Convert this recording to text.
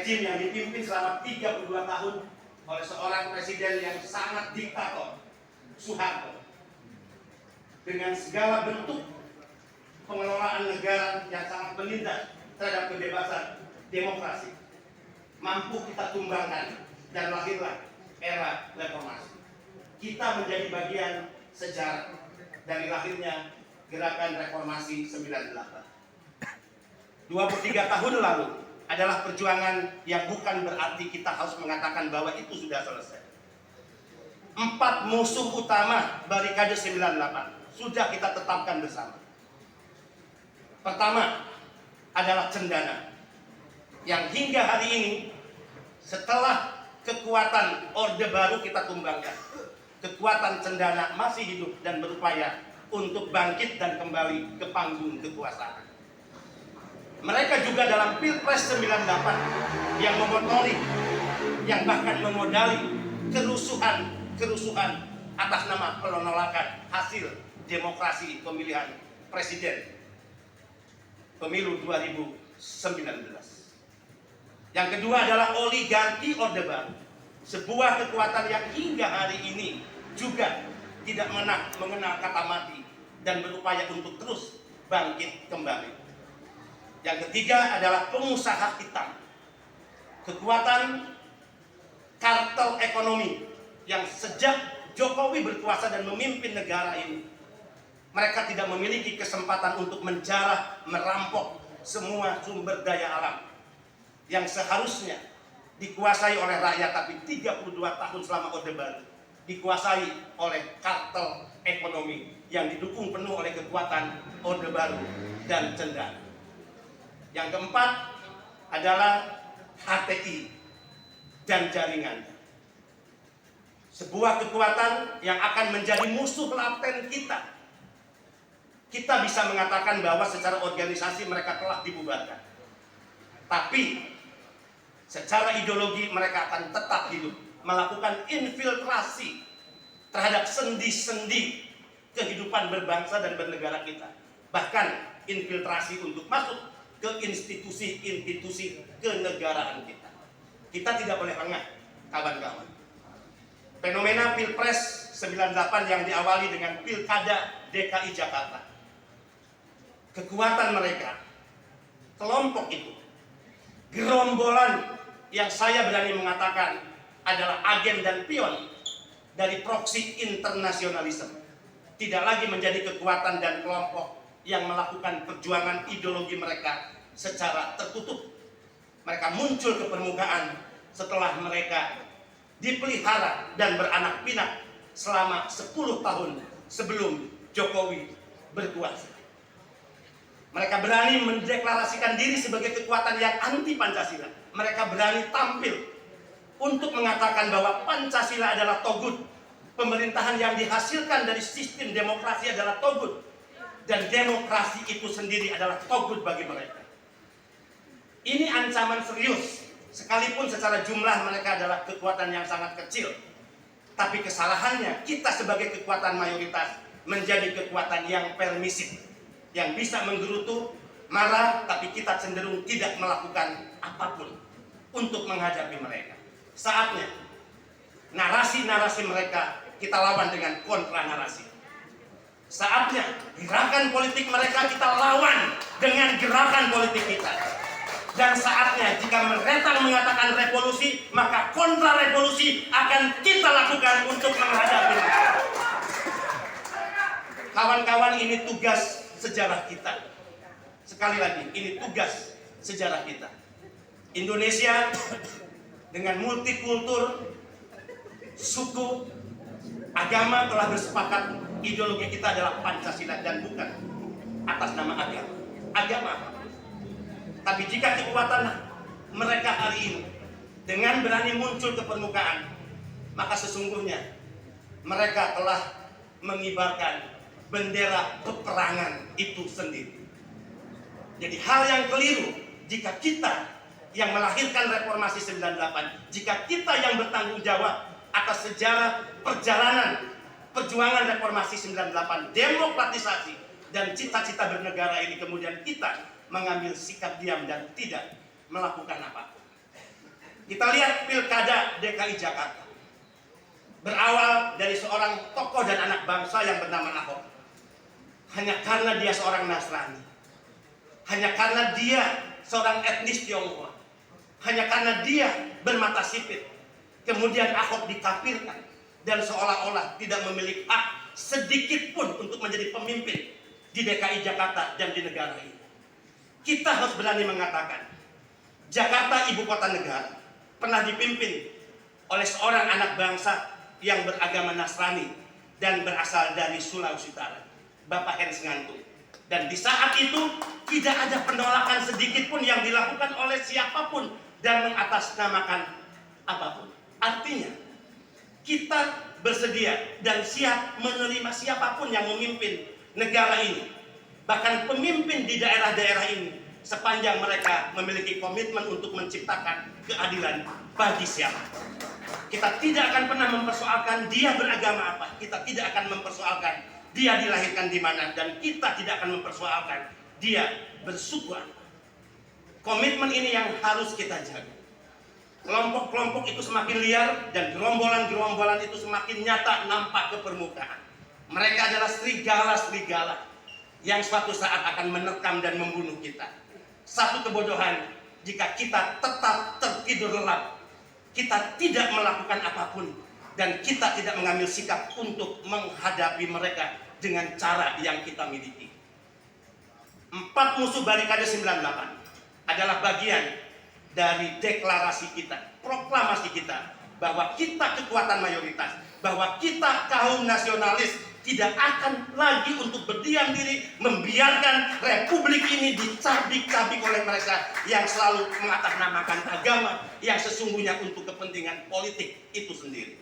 rejim yang dipimpin selama 32 tahun oleh seorang presiden yang sangat diktator, Soeharto, dengan segala bentuk pengelolaan negara yang sangat menindas terhadap kebebasan demokrasi, mampu kita tumbangkan dan lahirlah era reformasi. Kita menjadi bagian sejarah dari lahirnya gerakan reformasi 98. 23 tahun lalu adalah perjuangan yang bukan berarti kita harus mengatakan bahwa itu sudah selesai. 4 musuh utama Barikade 98 sudah kita tetapkan bersama. Pertama adalah cendana, yang hingga hari ini setelah kekuatan Orde Baru kita tumbangkan, kekuatan cendana masih hidup dan berupaya untuk bangkit dan kembali ke panggung kekuasaan. Mereka juga dalam Pilpres 98 yang memotori, yang bahkan memodali kerusuhan atas nama penolakan hasil demokrasi pemilihan presiden pemilu 2019. Yang kedua adalah oligarki Orde Baru, sebuah kekuatan yang hingga hari ini juga tidak mengenal kata mati dan berupaya untuk terus bangkit kembali. Yang ketiga adalah pengusaha hitam, kekuatan kartel ekonomi yang sejak Jokowi berkuasa dan memimpin negara ini, mereka tidak memiliki kesempatan untuk menjarah, merampok semua sumber daya alam yang seharusnya dikuasai oleh rakyat, tapi 32 tahun selama Orde Baru dikuasai oleh kartel ekonomi yang didukung penuh oleh kekuatan Orde Baru dan cendana. Yang keempat adalah HTI dan jaringan, sebuah kekuatan yang akan menjadi musuh laten kita. Kita bisa mengatakan bahwa secara organisasi mereka telah dibubarkan, tapi secara ideologi mereka akan tetap hidup, melakukan infiltrasi terhadap sendi-sendi kehidupan berbangsa dan bernegara kita. Bahkan infiltrasi untuk masuk ke institusi-institusi kenegaraan kita. Kita tidak boleh lengah, kawan-kawan. Fenomena Pilpres 98 yang diawali dengan Pilkada DKI Jakarta, kekuatan mereka, kelompok itu, gerombolan yang saya berani mengatakan adalah agen dan pion dari proksi internasionalisme, tidak lagi menjadi kekuatan dan kelompok yang melakukan perjuangan ideologi mereka secara tertutup. Mereka muncul ke permukaan setelah mereka dipelihara dan beranak pinak selama 10 tahun sebelum Jokowi berkuasa. Mereka berani mendeklarasikan diri sebagai kekuatan yang anti Pancasila. Mereka berani tampil untuk mengatakan bahwa Pancasila adalah togut, pemerintahan yang dihasilkan dari sistem demokrasi adalah togut, dan demokrasi itu sendiri adalah togut bagi mereka. Ini ancaman serius, sekalipun secara jumlah mereka adalah kekuatan yang sangat kecil. Tapi kesalahannya kita sebagai kekuatan mayoritas menjadi kekuatan yang permisif, yang bisa menggerutu, marah, tapi kita cenderung tidak melakukan apapun untuk menghadapi mereka. Saatnya narasi-narasi mereka kita lawan dengan kontra narasi. Saatnya gerakan politik mereka kita lawan dengan gerakan politik kita. Dan saatnya jika mereka mengatakan revolusi, maka kontra revolusi akan kita lakukan untuk menghadapi mereka. Kawan-kawan, ini tugas sejarah kita. Sekali lagi, ini tugas sejarah kita. Indonesia dengan multikultur, suku, agama telah bersepakat ideologi kita adalah Pancasila dan bukan atas nama agama. Tapi jika kekuatan mereka hari ini dengan berani muncul ke permukaan, maka sesungguhnya mereka telah mengibarkan bendera peperangan itu sendiri. Jadi hal yang keliru jika kita yang melahirkan reformasi 98, jika kita yang bertanggung jawab atas sejarah perjalanan perjuangan reformasi 98, demokratisasi dan cita-cita bernegara ini, kemudian kita mengambil sikap diam dan tidak melakukan apapun. Kita lihat pilkada DKI Jakarta. Berawal dari seorang tokoh dan anak bangsa yang bernama Ahok. Hanya karena dia seorang Nasrani. Hanya karena dia seorang etnis Tionghoa. Hanya karena dia bermata sipit. Kemudian Ahok dikafirkan. Dan seolah-olah tidak memiliki hak sedikit pun untuk menjadi pemimpin di DKI Jakarta dan di negara ini. Kita harus berani mengatakan, Jakarta ibu kota negara pernah dipimpin oleh seorang anak bangsa yang beragama Nasrani dan berasal dari Sulawesi Utara, Bapak Hens Ngantung. Dan di saat itu tidak ada penolakan sedikit pun yang dilakukan oleh siapapun dan mengatasnamakan apapun. Artinya, kita bersedia dan siap menerima siapapun yang memimpin negara ini. Bahkan pemimpin di daerah-daerah ini, sepanjang mereka memiliki komitmen untuk menciptakan keadilan bagi siapa. Kita tidak akan pernah mempersoalkan dia beragama apa. Kita tidak akan mempersoalkan dia dilahirkan di mana. Dan kita tidak akan mempersoalkan dia bersuku apa. Komitmen ini yang harus kita jaga. Kelompok-kelompok itu semakin liar dan gerombolan-gerombolan itu semakin nyata nampak ke permukaan. Mereka adalah serigala-serigala yang suatu saat akan menerkam dan membunuh kita. Satu kebodohan jika kita tetap tertidur lelap. Kita tidak melakukan apapun dan kita tidak mengambil sikap untuk menghadapi mereka dengan cara yang kita miliki. 4 musuh barikade 98 adalah bagian dari deklarasi kita, proklamasi kita, bahwa kita kekuatan mayoritas, bahwa kita kaum nasionalis tidak akan lagi untuk berdiam diri membiarkan republik ini dicabik-cabik oleh mereka yang selalu mengatasnamakan agama yang sesungguhnya untuk kepentingan politik itu sendiri.